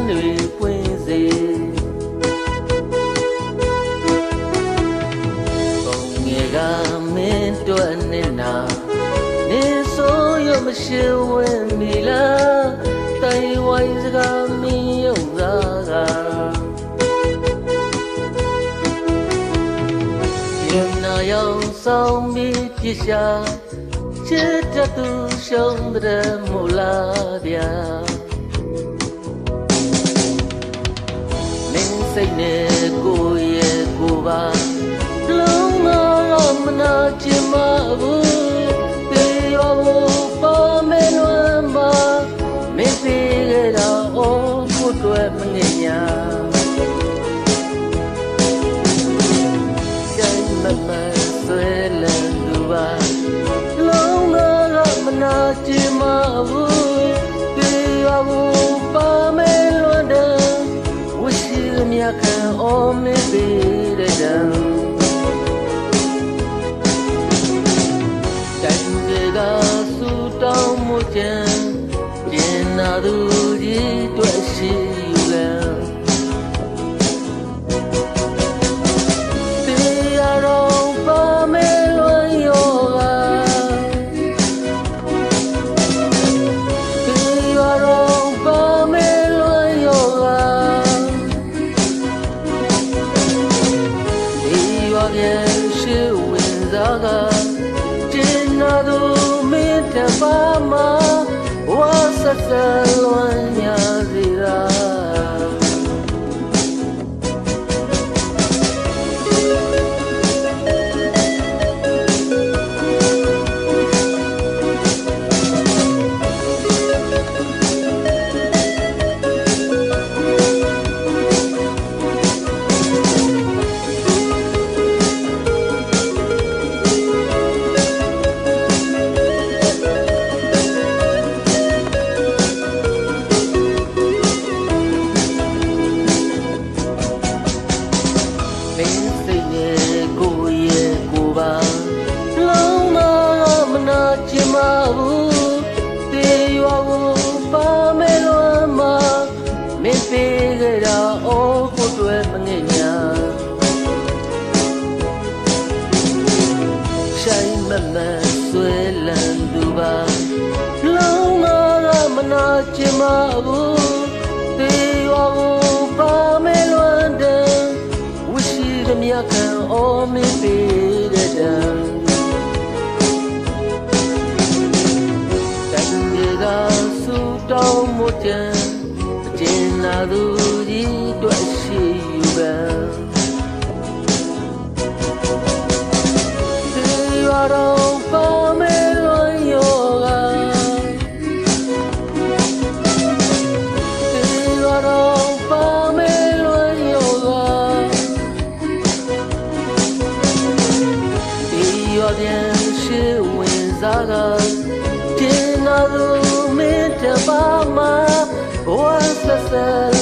တွေပွင့်စေပုံငယ်ကမင်းတို့နဲ့နာနေဆိုရမရှိဝင်မီလားတိုင်ဝိုင်းစကားမင်းရုံသားကရနာရောင်ဆောင်ပြီးပြရှာချစ်တဲ့သူရှုံးတဲ့မို့လားဗျာမင်းစိတ်နဲ့ကိုရဲ့ကိုပါလုံးမတော့မနာချင်မဘူးတေရောပါမဲလွမ်းပါမင်းပြေခဲ့တာအော်ကိုတွေ့မငြိညာဆိုင်မမဆွဲလန်းသူပါချင်မဘူးတေရောပါမဲလွန်တယ်ဝရှိမြခံအော်မေးပေးတဲ့တန်တိုင်တွေကဆူတောင်းမှုချင်ကျင်နာသူကြီးတွေ့ရှိယူလဲရှိဝင်စားကကျင်နာသူမင်းတပါမဝါဆက်ဆက်လွန်ညာစီရာမင်းစိတ်နဲ့ကိုရဲ့ကိုပါလုံးမမနာချင်မဘူးတေရောပါမဲလွမ်းမမင်းပေးခဲ့တာအော်ကိုတွေ့မငြိညာဆိုင်မမဆွဲလန်းသူပါလုံးမမနာချင်မဘူးတေရောပါမဲလွမ်းတယ်မြခံအော်မင်းပေးတဲ့တန်တိုင်တွေကဆူတောင်းမှုချင်ကျင်နာသူကြီးတွေ့ရှိယူပဲတေရောတော့ပါမဲလွန်ယောကတေရောတော့ပါမဲလွန်ယောကပြန်ရှိဝင်စားကကျင်နာသူမင်းတပါမဝါဆက်ဆက်